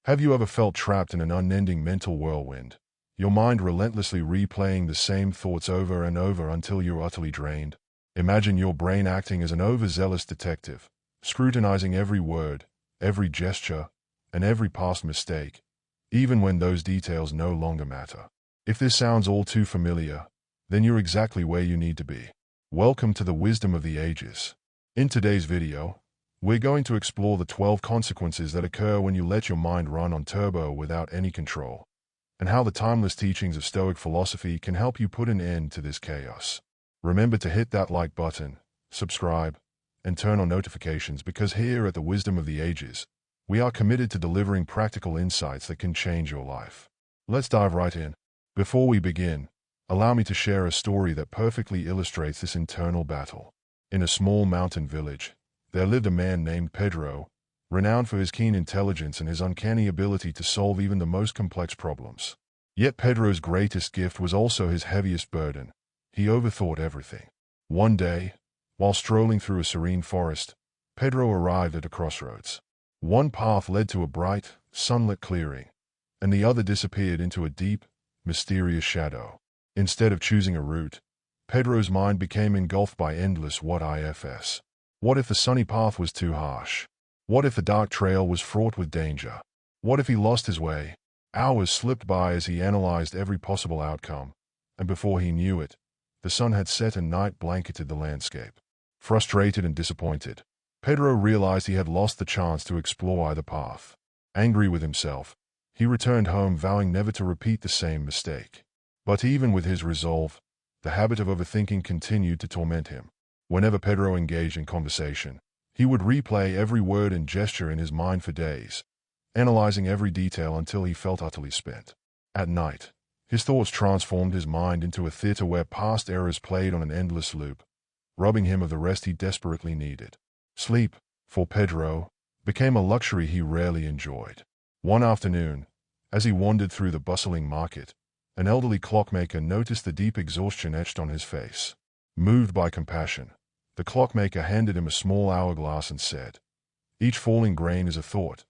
Have you ever felt trapped in an unending mental whirlwind? Your mind relentlessly replaying the same thoughts over and over until you're utterly drained? Imagine your brain acting as an overzealous detective, scrutinizing every word, every gesture, and every past mistake, even when those details no longer matter. If this sounds all too familiar, then you're exactly where you need to be. Welcome to the wisdom of the ages. In today's video, we're going to explore the 12 consequences that occur when you let your mind run on turbo without any control, and how the timeless teachings of Stoic philosophy can help you put an end to this chaos. Remember to hit that like button, subscribe, and turn on notifications, because here at the Wisdom of the Ages, we are committed to delivering practical insights that can change your life. Let's dive right in. Before we begin, allow me to share a story that perfectly illustrates this internal battle. In a small mountain village, there lived a man named Pedro, renowned for his keen intelligence and his uncanny ability to solve even the most complex problems. Yet Pedro's greatest gift was also his heaviest burden. He overthought everything. One day, while strolling through a serene forest, Pedro arrived at a crossroads. One path led to a bright, sunlit clearing, and the other disappeared into a deep, mysterious shadow. Instead of choosing a route, Pedro's mind became engulfed by endless what-ifs. What if the sunny path was too harsh? What if the dark trail was fraught with danger? What if he lost his way? Hours slipped by as he analyzed every possible outcome, and before he knew it, the sun had set and night blanketed the landscape. Frustrated and disappointed, Pedro realized he had lost the chance to explore either path. Angry with himself, he returned home, vowing never to repeat the same mistake. But even with his resolve, the habit of overthinking continued to torment him. Whenever Pedro engaged in conversation, he would replay every word and gesture in his mind for days, analyzing every detail until he felt utterly spent. At night, his thoughts transformed his mind into a theater where past errors played on an endless loop, robbing him of the rest he desperately needed. Sleep, for Pedro, became a luxury he rarely enjoyed. One afternoon, as he wandered through the bustling market, an elderly clockmaker noticed the deep exhaustion etched on his face. Moved by compassion, the clockmaker handed him a small hourglass and said, "Each falling grain is a thought.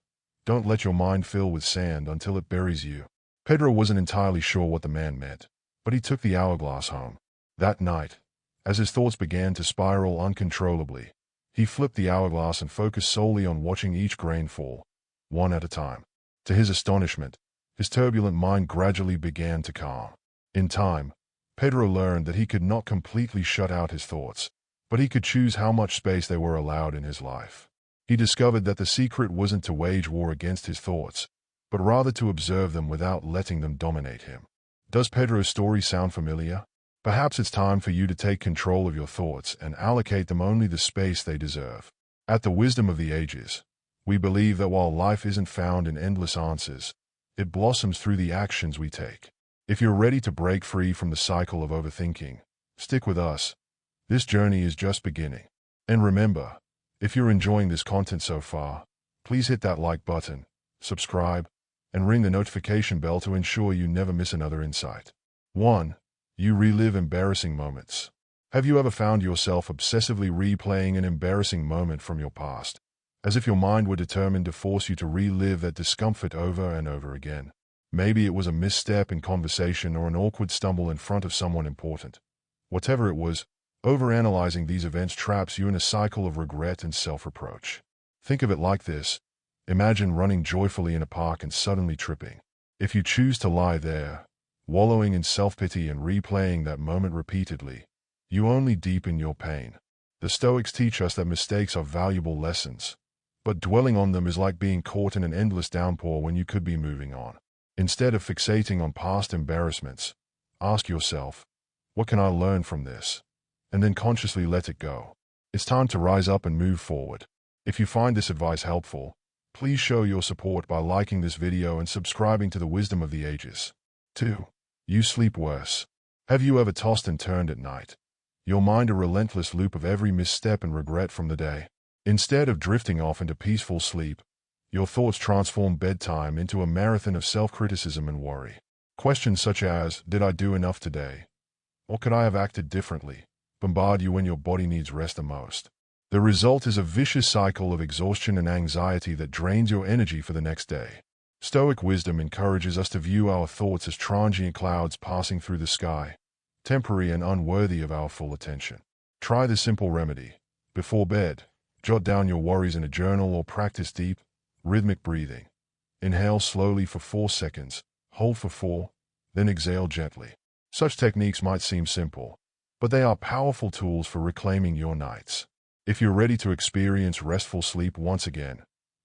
Don't let your mind fill with sand until it buries you." Pedro wasn't entirely sure what the man meant, but he took the hourglass home. That night, as his thoughts began to spiral uncontrollably, he flipped the hourglass and focused solely on watching each grain fall, one at a time. To his astonishment, his turbulent mind gradually began to calm. In time, Pedro learned that he could not completely shut out his thoughts, but he could choose how much space they were allowed in his life. He discovered that the secret wasn't to wage war against his thoughts, but rather to observe them without letting them dominate him. Does Pedro's story sound familiar? Perhaps it's time for you to take control of your thoughts and allocate them only the space they deserve. At the Wisdom of the Ages, we believe that while life isn't found in endless answers, it blossoms through the actions we take. If you're ready to break free from the cycle of overthinking, stick with us. This journey is just beginning. And remember, if you're enjoying this content so far, please hit that like button, subscribe, and ring the notification bell to ensure you never miss another insight. 1. You relive embarrassing moments. Have you ever found yourself obsessively replaying an embarrassing moment from your past, as if your mind were determined to force you to relive that discomfort over and over again? Maybe it was a misstep in conversation or an awkward stumble in front of someone important. Whatever it was, overanalyzing these events traps you in a cycle of regret and self-reproach. Think of it like this. Imagine running joyfully in a park and suddenly tripping. If you choose to lie there, wallowing in self-pity and replaying that moment repeatedly, you only deepen your pain. The Stoics teach us that mistakes are valuable lessons, but dwelling on them is like being caught in an endless downpour when you could be moving on. Instead of fixating on past embarrassments, ask yourself, what can I learn from this? And then consciously let it go. It's time to rise up and move forward. If you find this advice helpful, please show your support by liking this video and subscribing to the Wisdom of the Ages. 2. You sleep worse. Have you ever tossed and turned at night, your mind a relentless loop of every misstep and regret from the day? Instead of drifting off into peaceful sleep, your thoughts transform bedtime into a marathon of self-criticism and worry. Questions such as, did I do enough today? Or could I have acted differently? Bombard you when your body needs rest the most. The result is a vicious cycle of exhaustion and anxiety that drains your energy for the next day. Stoic wisdom encourages us to view our thoughts as transient clouds passing through the sky, temporary and unworthy of our full attention. Try this simple remedy. Before bed, jot down your worries in a journal or practice deep, rhythmic breathing. Inhale slowly for 4 seconds, hold for 4, then exhale gently. Such techniques might seem simple, but they are powerful tools for reclaiming your nights. If you're ready to experience restful sleep once again,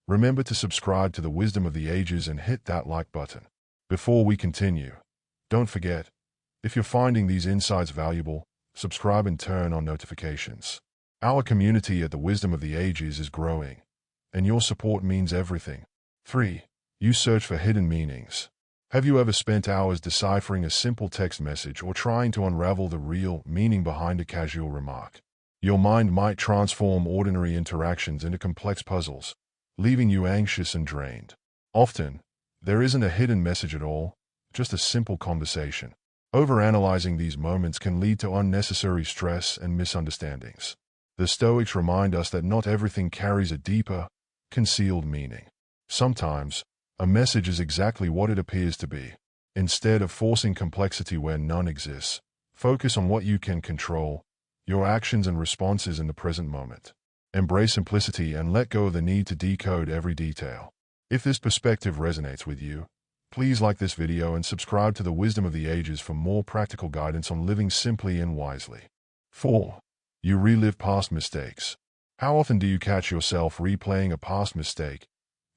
remember to subscribe to the Wisdom of the Ages and hit that like button. Before we continue, don't forget, if you're finding these insights valuable, subscribe and turn on notifications. Our community at the Wisdom of the Ages is growing, and your support means everything. 3. You search for hidden meanings. Have you ever spent hours deciphering a simple text message or trying to unravel the real meaning behind a casual remark? Your mind might transform ordinary interactions into complex puzzles, leaving you anxious and drained. Often, there isn't a hidden message at all, just a simple conversation. Overanalyzing these moments can lead to unnecessary stress and misunderstandings. The Stoics remind us that not everything carries a deeper, concealed meaning. Sometimes, a message is exactly what it appears to be. Instead of forcing complexity where none exists, focus on what you can control, your actions and responses in the present moment. Embrace simplicity and let go of the need to decode every detail. If this perspective resonates with you, please like this video and subscribe to the Wisdom of the Ages for more practical guidance on living simply and wisely. 4. You relive past mistakes. How often do you catch yourself replaying a past mistake,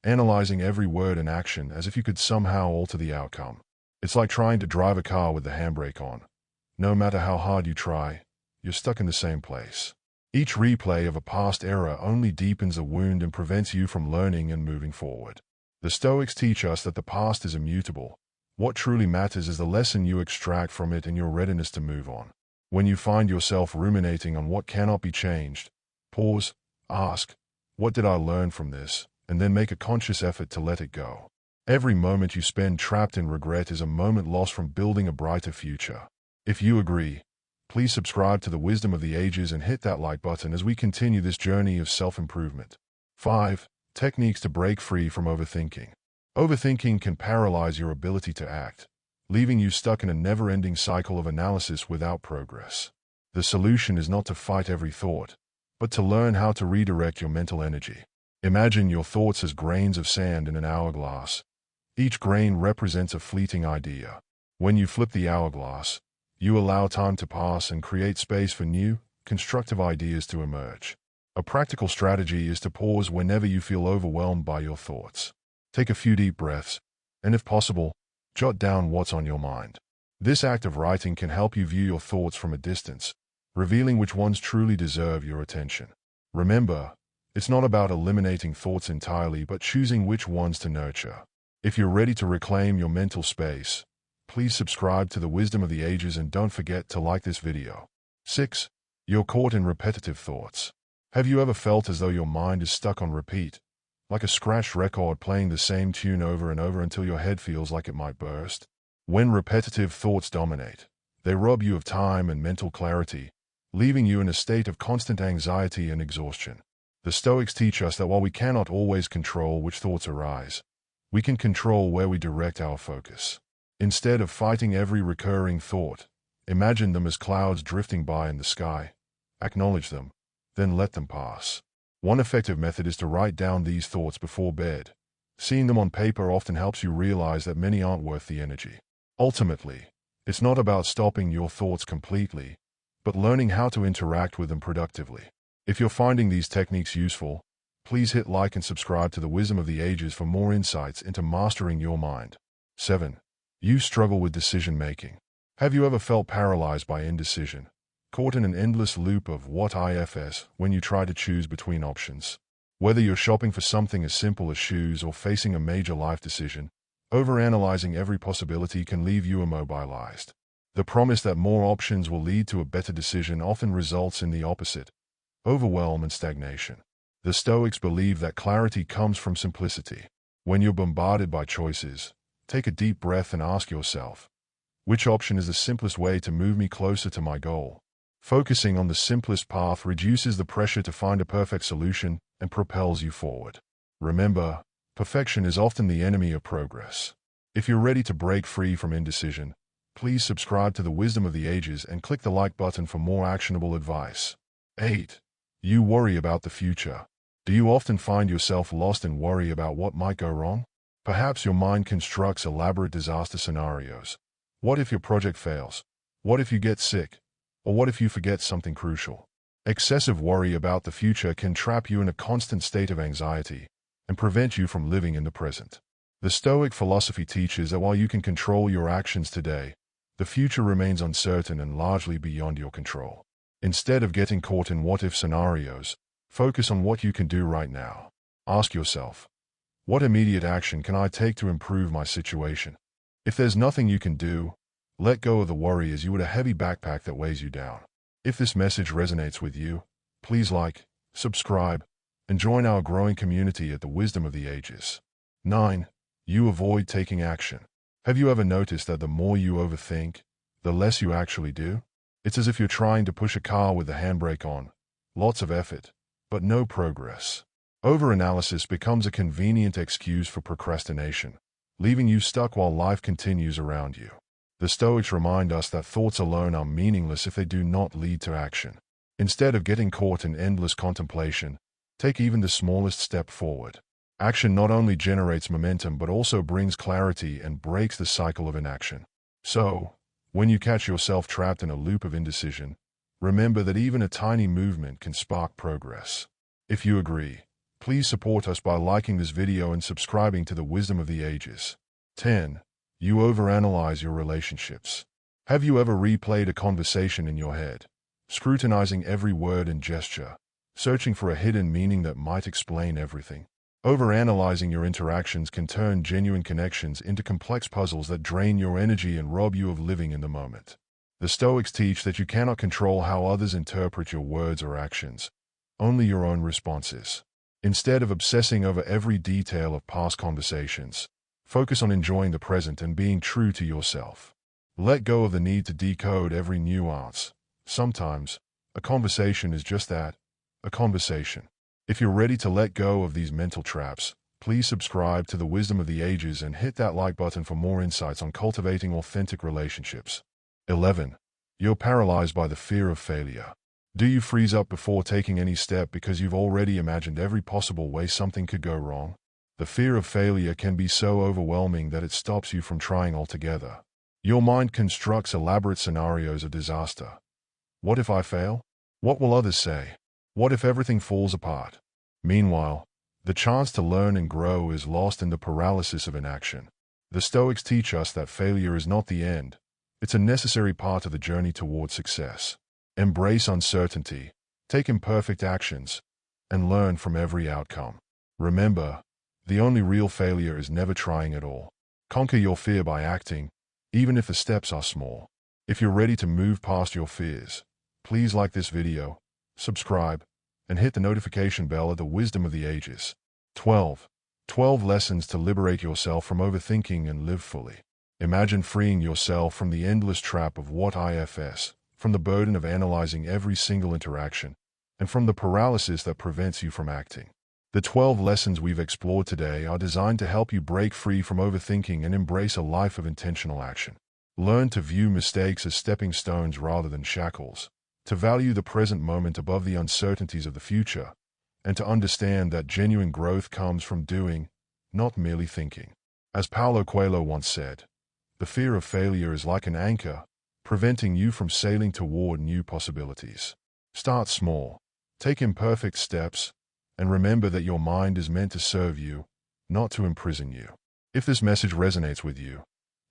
analyzing every word and action as if you could somehow alter the outcome? It's like trying to drive a car with the handbrake on. No matter how hard you try, you're stuck in the same place. Each replay of a past error only deepens a wound and prevents you from learning and moving forward. The Stoics teach us that the past is immutable. What truly matters is the lesson you extract from it and your readiness to move on. When you find yourself ruminating on what cannot be changed, pause, ask, what did I learn from this? And then make a conscious effort to let it go. Every moment you spend trapped in regret is a moment lost from building a brighter future. If you agree, please subscribe to the Wisdom of the Ages and hit that like button as we continue this journey of self-improvement. 5. Techniques to break free from overthinking. Overthinking can paralyze your ability to act, leaving you stuck in a never-ending cycle of analysis without progress. The solution is not to fight every thought, but to learn how to redirect your mental energy. Imagine your thoughts as grains of sand in an hourglass. Each grain represents a fleeting idea. When you flip the hourglass, you allow time to pass and create space for new, constructive ideas to emerge. A practical strategy is to pause whenever you feel overwhelmed by your thoughts. Take a few deep breaths, and if possible, jot down what's on your mind. This act of writing can help you view your thoughts from a distance, revealing which ones truly deserve your attention. Remember, it's not about eliminating thoughts entirely, but choosing which ones to nurture. If you're ready to reclaim your mental space, please subscribe to the Wisdom of the Ages and don't forget to like this video. 6. You're caught in repetitive thoughts. Have you ever felt as though your mind is stuck on repeat, like a scratched record playing the same tune over and over until your head feels like it might burst? When repetitive thoughts dominate, they rob you of time and mental clarity, leaving you in a state of constant anxiety and exhaustion. The Stoics teach us that while we cannot always control which thoughts arise, we can control where we direct our focus. Instead of fighting every recurring thought, imagine them as clouds drifting by in the sky. Acknowledge them, then let them pass. One effective method is to write down these thoughts before bed. Seeing them on paper often helps you realize that many aren't worth the energy. Ultimately, it's not about stopping your thoughts completely, but learning how to interact with them productively. If you're finding these techniques useful, please hit like and subscribe to the Wisdom of the Ages for more insights into mastering your mind. 7. You struggle with decision-making. Have you ever felt paralyzed by indecision, caught in an endless loop of what ifs when you try to choose between options? Whether you're shopping for something as simple as shoes or facing a major life decision, overanalyzing every possibility can leave you immobilized. The promise that more options will lead to a better decision often results in the opposite: overwhelm and stagnation. The Stoics believe that clarity comes from simplicity. When you're bombarded by choices, take a deep breath and ask yourself, which option is the simplest way to move me closer to my goal? Focusing on the simplest path reduces the pressure to find a perfect solution and propels you forward. Remember, Perfection is often the enemy of progress. If you're ready to break free from indecision, please subscribe to the Wisdom of the Ages and click the like button for more actionable advice. 8. You worry about the future. Do you often find yourself lost in worry about what might go wrong? Perhaps your mind constructs elaborate disaster scenarios. What if your project fails? What if you get sick? Or what if you forget something crucial? Excessive worry about the future can trap you in a constant state of anxiety and prevent you from living in the present. The Stoic philosophy teaches that while you can control your actions today, the future remains uncertain and largely beyond your control. Instead of getting caught in what-if scenarios, focus on what you can do right now. Ask yourself, what immediate action can I take to improve my situation? If there's nothing you can do, let go of the worry as you would a heavy backpack that weighs you down. If this message resonates with you, please like, subscribe, and join our growing community at the Wisdom of the Ages. 9. You avoid taking action. Have you ever noticed that the more you overthink, the less you actually do? It's as if you're trying to push a car with the handbrake on. Lots of effort, but no progress. Overanalysis becomes a convenient excuse for procrastination, leaving you stuck while life continues around you. The Stoics remind us that thoughts alone are meaningless if they do not lead to action. Instead of getting caught in endless contemplation, take even the smallest step forward. Action not only generates momentum but also brings clarity and breaks the cycle of inaction. So, when you catch yourself trapped in a loop of indecision, remember that even a tiny movement can spark progress. If you agree, please support us by liking this video and subscribing to the Wisdom of the Ages. 10. You overanalyze your relationships. Have you ever replayed a conversation in your head, scrutinizing every word and gesture, searching for a hidden meaning that might explain everything? Overanalyzing your interactions can turn genuine connections into complex puzzles that drain your energy and rob you of living in the moment. The Stoics teach that you cannot control how others interpret your words or actions, only your own responses. Instead of obsessing over every detail of past conversations, focus on enjoying the present and being true to yourself. Let go of the need to decode every nuance. Sometimes, a conversation is just that, a conversation. If you're ready to let go of these mental traps, please subscribe to the Wisdom of the Ages and hit that like button for more insights on cultivating authentic relationships. 11. You're paralyzed by the fear of failure. Do you freeze up before taking any step because you've already imagined every possible way something could go wrong? The fear of failure can be so overwhelming that it stops you from trying altogether. Your mind constructs elaborate scenarios of disaster. What if I fail? What will others say? What if everything falls apart? Meanwhile, the chance to learn and grow is lost in the paralysis of inaction. The Stoics teach us that failure is not the end. It's a necessary part of the journey toward success. Embrace uncertainty, take imperfect actions, and learn from every outcome. Remember, the only real failure is never trying at all. Conquer your fear by acting, even if the steps are small. If you're ready to move past your fears, please like this video, subscribe, and hit the notification bell at the Wisdom of the Ages. 12. 12 lessons to liberate yourself from overthinking and live fully. Imagine freeing yourself from the endless trap of what ifs, from the burden of analyzing every single interaction, and from the paralysis that prevents you from acting. The 12 lessons we've explored today are designed to help you break free from overthinking and embrace a life of intentional action. Learn to view mistakes as stepping stones rather than shackles, to value the present moment above the uncertainties of the future, and to understand that genuine growth comes from doing, not merely thinking. As Paulo Coelho once said, the fear of failure is like an anchor, preventing you from sailing toward new possibilities. Start small, take imperfect steps, and remember that your mind is meant to serve you, not to imprison you. If this message resonates with you,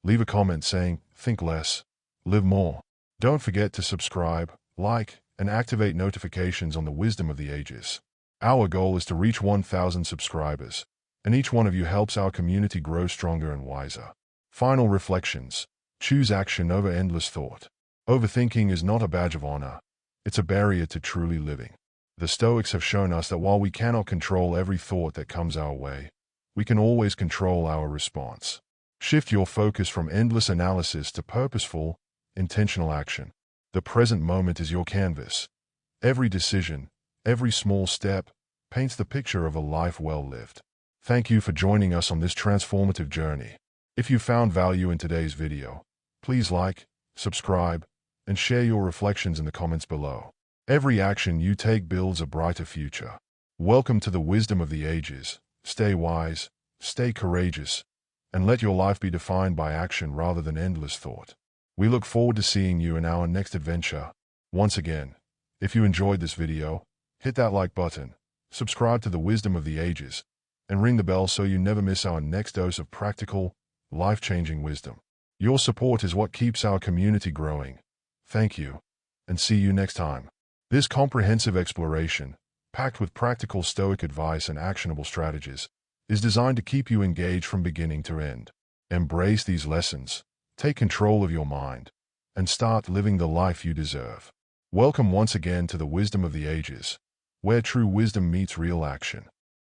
leave a comment saying, think less, live more. Don't forget to subscribe, like, and activate notifications on the Wisdom of the Ages. Our goal is to reach 1,000 subscribers, and each one of you helps our community grow stronger and wiser. Final reflections. Choose action over endless thought. Overthinking is not a badge of honor. It's a barrier to truly living. The Stoics have shown us that while we cannot control every thought that comes our way, we can always control our response. Shift your focus from endless analysis to purposeful, intentional action. The present moment is your canvas. Every decision, every small step, paints the picture of a life well lived. Thank you for joining us on this transformative journey. If you found value in today's video, please like, subscribe, and share your reflections in the comments below. Every action you take builds a brighter future. Welcome to the wisdom of the ages. Stay wise, stay courageous, and let your life be defined by action rather than endless thought. We look forward to seeing you in our next adventure. Once again, if you enjoyed this video, hit that like button, subscribe to the Wisdom of the Ages, and ring the bell so you never miss our next dose of practical, life-changing wisdom. Your support is what keeps our community growing. Thank you, and see you next time. This comprehensive exploration, packed with practical Stoic advice and actionable strategies, is designed to keep you engaged from beginning to end. Embrace these lessons, take control of your mind, and start living the life you deserve. Welcome once again to the Wisdom of the Ages, where true wisdom meets real action.